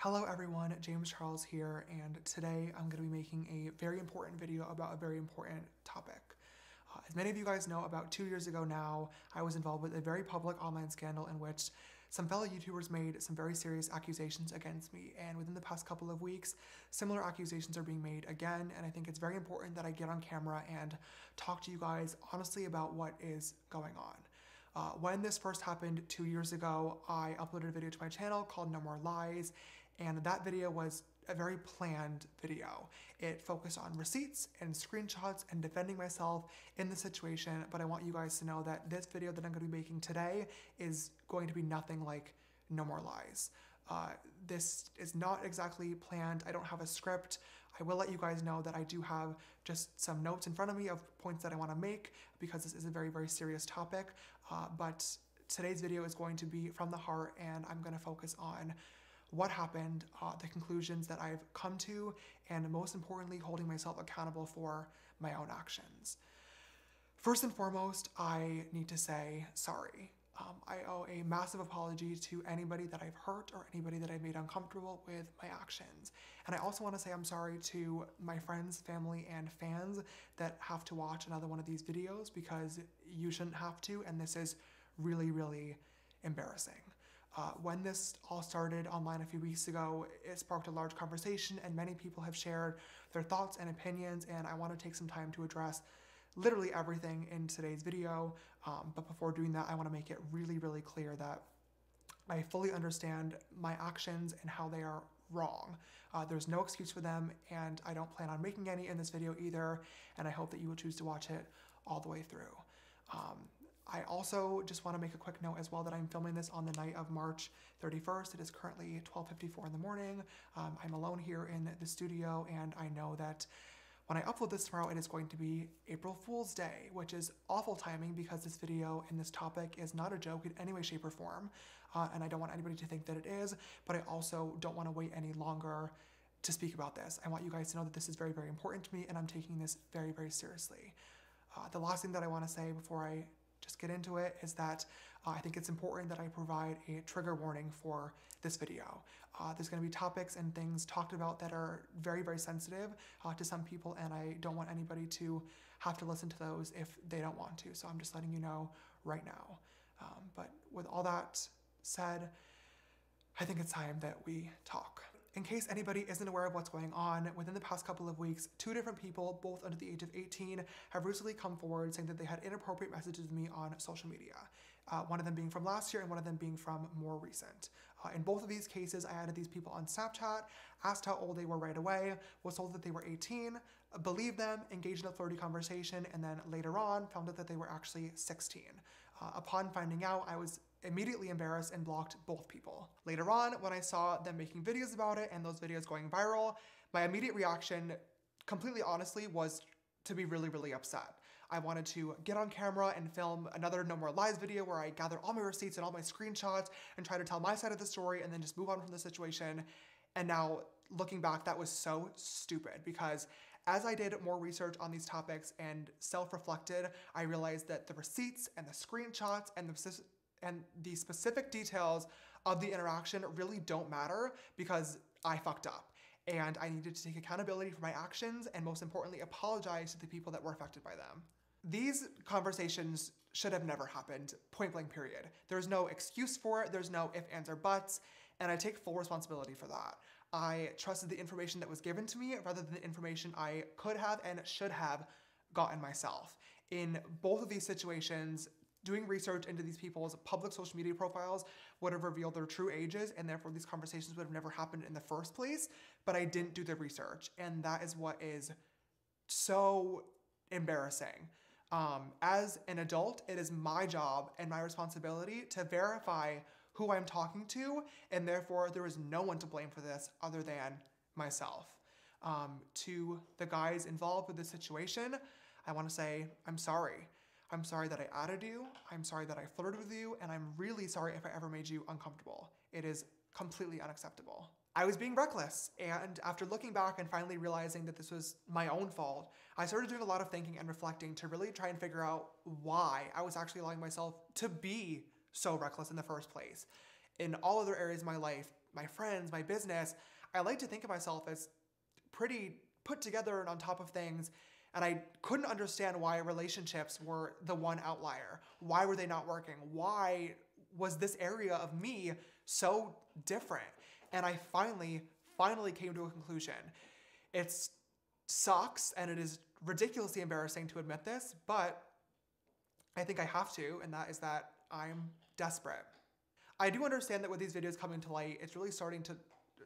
Hello everyone, James Charles here, and today I'm going to be making a very important video about a very important topic. As many of you guys know, about 2 years ago now, I was involved with a very public online scandal in which some fellow YouTubers made some very serious accusations against me, and within the past couple of weeks, similar accusations are being made again, and I think it's very important that I get on camera and talk to you guys honestly about what is going on. When this first happened 2 years ago, I uploaded a video to my channel called No More Lies, and that video was a very planned video. It focused on receipts and screenshots and defending myself in the situation, but I want you guys to know that this video that I'm going to be making today is going to be nothing like No More Lies. This is not exactly planned. I don't have a script. I will let you guys know that I do have just some notes in front of me of points that I want to make because this is a very, very serious topic. But today's video is going to be from the heart, and I'm going to focus on what happened, the conclusions that I've come to, and most importantly, holding myself accountable for my own actions. First and foremost, I need to say sorry. I owe a massive apology to anybody that I've hurt or anybody that I've made uncomfortable with my actions. And I also want to say I'm sorry to my friends, family, and fans that have to watch another one of these videos because you shouldn't have to, and this is really, really embarrassing. When this all started online a few weeks ago, it sparked a large conversation and many people have shared their thoughts and opinions, and I want to take some time to address literally everything in today's video. But before doing that, I want to make it really, really clear that I fully understand my actions and how they are wrong. There's no excuse for them, and I don't plan on making any in this video either, and I hope that you will choose to watch it all the way through. I also just want to make a quick note as well that I'm filming this on the night of March 31st. It is currently 12:54 in the morning. I'm alone here in the studio, and I know that when I upload this tomorrow, it is going to be April Fool's Day, which is awful timing because this video and this topic is not a joke in any way, shape, or form, and I don't want anybody to think that it is, but I also don't want to wait any longer to speak about this. I want you guys to know that this is very, very important to me, and I'm taking this very, very seriously. The last thing that I want to say before I just get into it is that I think it's important that I provide a trigger warning for this video. There's going to be topics and things talked about that are very, very sensitive to some people, and I don't want anybody to have to listen to those if they don't want to. So I'm just letting you know right now. But with all that said, I think it's time that we talk. In case anybody isn't aware of what's going on, within the past couple of weeks, 2 different people, both under the age of 18, have recently come forward saying that they had inappropriate messages with me on social media. One of them being from last year and one of them being from more recent. In both of these cases, I added these people on Snapchat, asked how old they were right away, was told that they were 18, believed them, engaged in a flirty conversation, and then later on found out that they were actually 16. Upon finding out, I was immediately embarrassed and blocked both people. Later on, when I saw them making videos about it and those videos going viral, my immediate reaction, completely honestly, was to be really, really upset. I wanted to get on camera and film another No More Lies video where I gather all my receipts and all my screenshots and try to tell my side of the story and then just move on from the situation. And now, looking back, that was so stupid because as I did more research on these topics and self-reflected, I realized that the receipts and the screenshots and the specific details of the interaction really don't matter because I fucked up. And I needed to take accountability for my actions and most importantly, apologize to the people that were affected by them. These conversations should have never happened, point blank period. There's no excuse for it, there's no ifs, ands, or buts, and I take full responsibility for that. I trusted the information that was given to me rather than the information I could have and should have gotten myself. In both of these situations, doing research into these people's public social media profiles would have revealed their true ages, and therefore these conversations would have never happened in the first place, but I didn't do the research, and that is what is so embarrassing. As an adult, it is my job and my responsibility to verify who I'm talking to, and therefore there is no one to blame for this other than myself. To the guys involved with this situation, I want to say I'm sorry. I'm sorry that I added you, I'm sorry that I flirted with you, and I'm really sorry if I ever made you uncomfortable. It is completely unacceptable. I was being reckless, and after looking back and finally realizing that this was my own fault, I started doing a lot of thinking and reflecting to really try and figure out why I was actually allowing myself to be so reckless in the first place. in all other areas of my life, my friends, my business, I like to think of myself as pretty put together and on top of things. And I couldn't understand why relationships were the one outlier. Why were they not working? Why was this area of me so different? And I finally came to a conclusion. It sucks and it is ridiculously embarrassing to admit this, but I think I have to, and that is that I'm desperate. I do understand that with these videos coming to light, it's really starting to,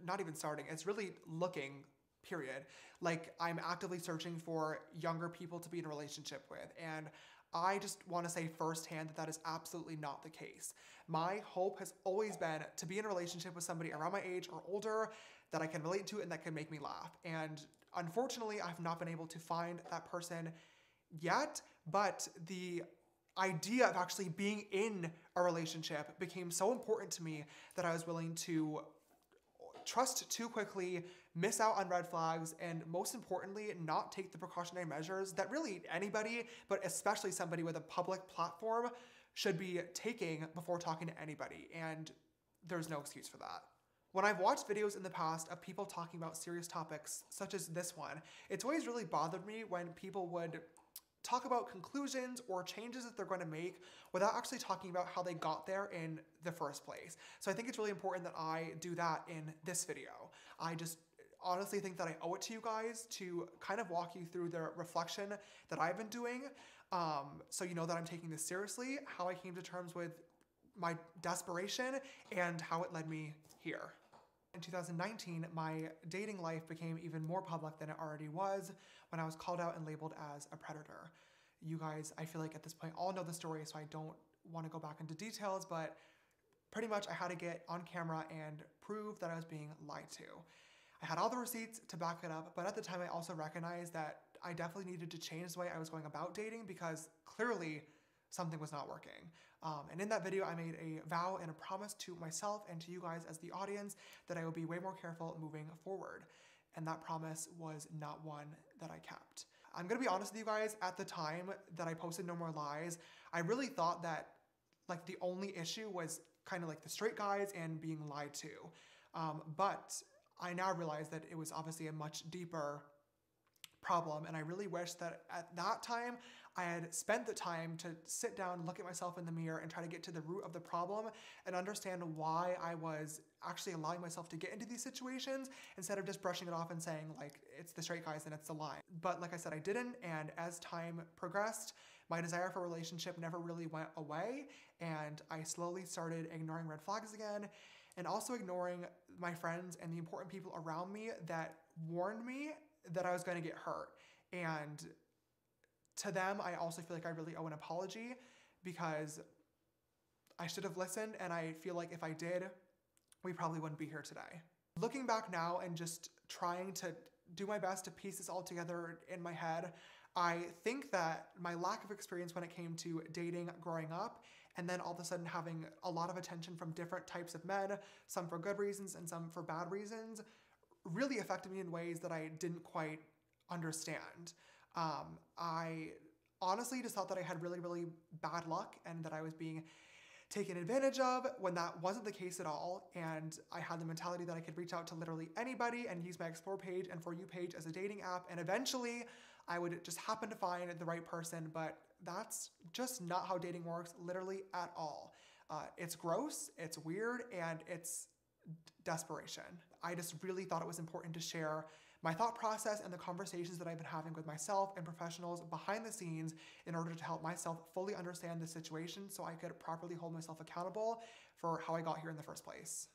not even starting, it's really looking, period, like I'm actively searching for younger people to be in a relationship with. And I just want to say firsthand that that is absolutely not the case. My hope has always been to be in a relationship with somebody around my age or older that I can relate to and that can make me laugh. And unfortunately, I've not been able to find that person yet, but the idea of actually being in a relationship became so important to me that I was willing to trust too quickly, miss out on red flags, and most importantly, not take the precautionary measures that really anybody, but especially somebody with a public platform, should be taking before talking to anybody. And there's no excuse for that. When I've watched videos in the past of people talking about serious topics, such as this one, it's always really bothered me when people would talk about conclusions or changes that they're going to make without actually talking about how they got there in the first place. So I think it's really important that I do that in this video. I just honestly think that I owe it to you guys to kind of walk you through the reflection that I've been doing, so you know that I'm taking this seriously, how I came to terms with my desperation, and how it led me here. In 2019, my dating life became even more public than it already was when I was called out and labeled as a predator. You guys, I feel like at this point all know the story, so I don't want to go back into details, but pretty much I had to get on camera and prove that I was being lied to. I had all the receipts to back it up, but at the time I also recognized that I definitely needed to change the way I was going about dating because clearly something was not working. And in that video, I made a vow and a promise to myself and to you guys as the audience that I would be way more careful moving forward. And that promise was not one that I kept. I'm gonna be honest with you guys, at the time that I posted No More Lies, I really thought that like the only issue was kind of like the straight guys and being lied to. But I now realize that it was obviously a much deeper problem, and I really wish that at that time I had spent the time to sit down, look at myself in the mirror, and try to get to the root of the problem and understand why I was actually allowing myself to get into these situations instead of just brushing it off and saying like it's the straight guys and it's the lie. But like I said, I didn't, and as time progressed, my desire for a relationship never really went away, and I slowly started ignoring red flags again, and also ignoring my friends and the important people around me that warned me that I was going to get hurt. And to them, I also feel like I really owe an apology because I should have listened, and I feel like if I did, we probably wouldn't be here today. Looking back now and just trying to do my best to piece this all together in my head, I think that my lack of experience when it came to dating growing up, and then all of a sudden having a lot of attention from different types of men, some for good reasons and some for bad reasons, really affected me in ways that I didn't quite understand. I honestly just thought that I had really bad luck and that I was being taken advantage of when that wasn't the case at all. And I had the mentality that I could reach out to literally anybody and use my Explore page and For You page as a dating app, and eventually I would just happen to find the right person, but that's just not how dating works, literally at all. It's gross, it's weird, and it's desperation. I just really thought it was important to share my thought process and the conversations that I've been having with myself and professionals behind the scenes in order to help myself fully understand the situation so I could properly hold myself accountable for how I got here in the first place.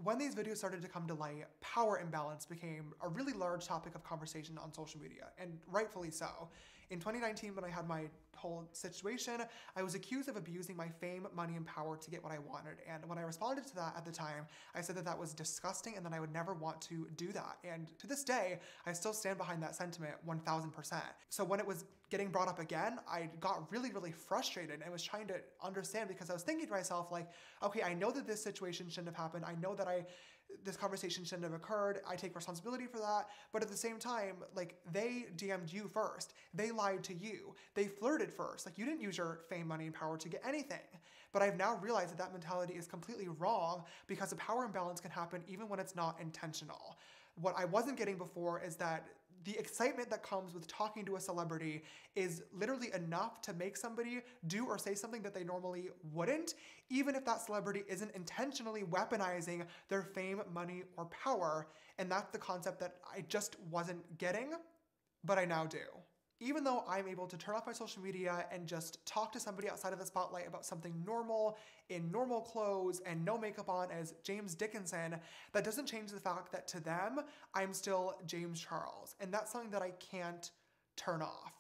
When these videos started to come to light, power imbalance became a really large topic of conversation on social media, and rightfully so. In 2019, when I had my whole situation, I was accused of abusing my fame, money, and power to get what I wanted. And when I responded to that at the time, I said that that was disgusting and that I would never want to do that. And to this day, I still stand behind that sentiment 1000%. So when it was getting brought up again, I got really frustrated and was trying to understand, because I was thinking to myself like, okay, I know that this situation shouldn't have happened. I know that this conversation shouldn't have occurred. I take responsibility for that. But at the same time, like, they DM'd you first. They lied to you. They flirted first. Like, you didn't use your fame, money, and power to get anything. But I've now realized that that mentality is completely wrong because a power imbalance can happen even when it's not intentional. What I wasn't getting before is that the excitement that comes with talking to a celebrity is literally enough to make somebody do or say something that they normally wouldn't, even if that celebrity isn't intentionally weaponizing their fame, money, or power. And that's the concept that I just wasn't getting, but I now do. Even though I'm able to turn off my social media and just talk to somebody outside of the spotlight about something normal, in normal clothes and no makeup on as James Dickinson, that doesn't change the fact that to them, I'm still James Charles. And that's something that I can't turn off.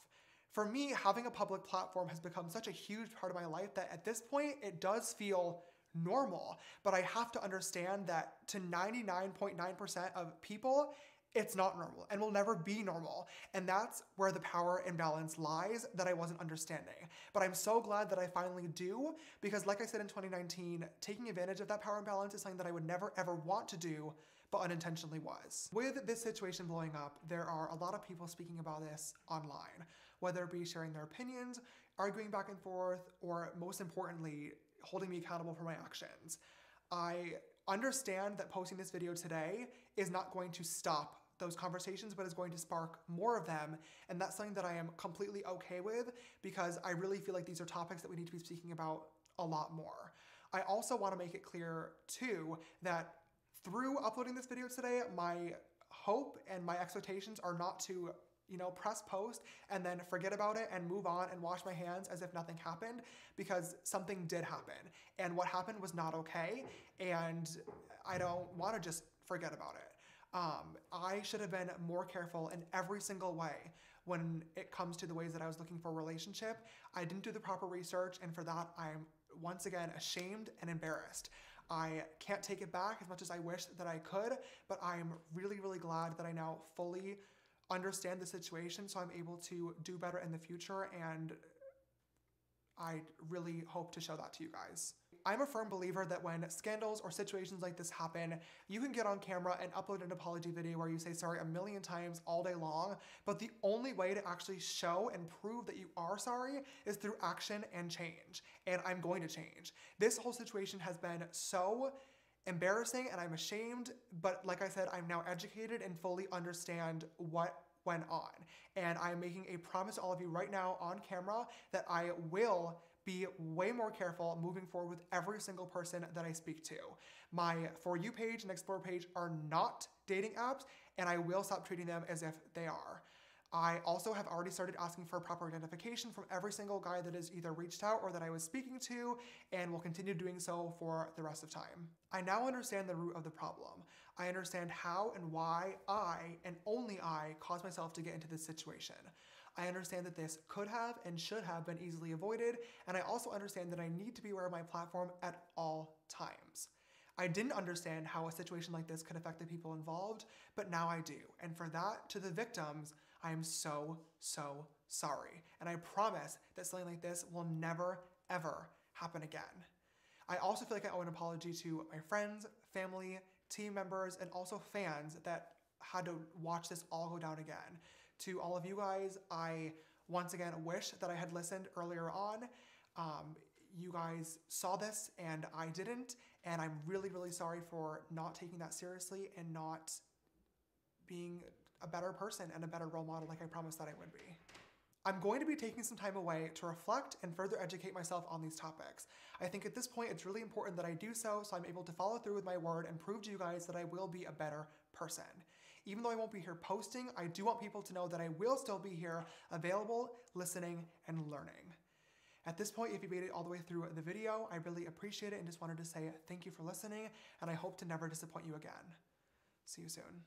For me, having a public platform has become such a huge part of my life that at this point, it does feel normal. But I have to understand that to 99.9% of people, it's not normal and will never be normal. And that's where the power imbalance lies that I wasn't understanding. But I'm so glad that I finally do, because like I said in 2019, taking advantage of that power imbalance is something that I would never ever want to do, but unintentionally was. With this situation blowing up, there are a lot of people speaking about this online, whether it be sharing their opinions, arguing back and forth, or most importantly, holding me accountable for my actions. I understand that posting this video today is not going to stop those conversations, but is going to spark more of them. And that's something that I am completely okay with, because I really feel like these are topics that we need to be speaking about a lot more. I also want to make it clear too that through uploading this video today, my hope and my expectations are not to, press post and then forget about it and move on and wash my hands as if nothing happened, because something did happen. And what happened was not okay. And I don't want to just forget about it. I should have been more careful in every single way when it comes to the ways that I was looking for a relationship. I didn't do the proper research, and for that, I'm once again ashamed and embarrassed. I can't take it back as much as I wish that I could, but I'm really, really glad that I now fully understand the situation, so I'm able to do better in the future, and I really hope to show that to you guys. I'm a firm believer that when scandals or situations like this happen, you can get on camera and upload an apology video where you say sorry a million times all day long, but the only way to actually show and prove that you are sorry is through action and change. And I'm going to change. This whole situation has been so embarrassing and I'm ashamed, but like I said, I'm now educated and fully understand what went on. And I'm making a promise to all of you right now on camera that I will be way more careful moving forward with every single person that I speak to. My For You page and Explore page are not dating apps, and I will stop treating them as if they are. I also have already started asking for proper identification from every single guy that has either reached out or that I was speaking to, and will continue doing so for the rest of time. I now understand the root of the problem. I understand how and why I, and only I, caused myself to get into this situation. I understand that this could have and should have been easily avoided, and I also understand that I need to be aware of my platform at all times. I didn't understand how a situation like this could affect the people involved, but now I do. And for that, to the victims, I am so, so sorry. And I promise that something like this will never, ever happen again. I also feel like I owe an apology to my friends, family, team members, and also fans that had to watch this all go down again. To all of you guys, I once again wish that I had listened earlier on. You guys saw this and I didn't, and I'm really, really sorry for not taking that seriously and not being a better person and a better role model like I promised that I would be. I'm going to be taking some time away to reflect and further educate myself on these topics. I think at this point it's really important that I do so I'm able to follow through with my word and prove to you guys that I will be a better person. Even though I won't be here posting, I do want people to know that I will still be here, available, listening, and learning. At this point, if you made it all the way through the video, I really appreciate it and just wanted to say thank you for listening, and I hope to never disappoint you again. See you soon.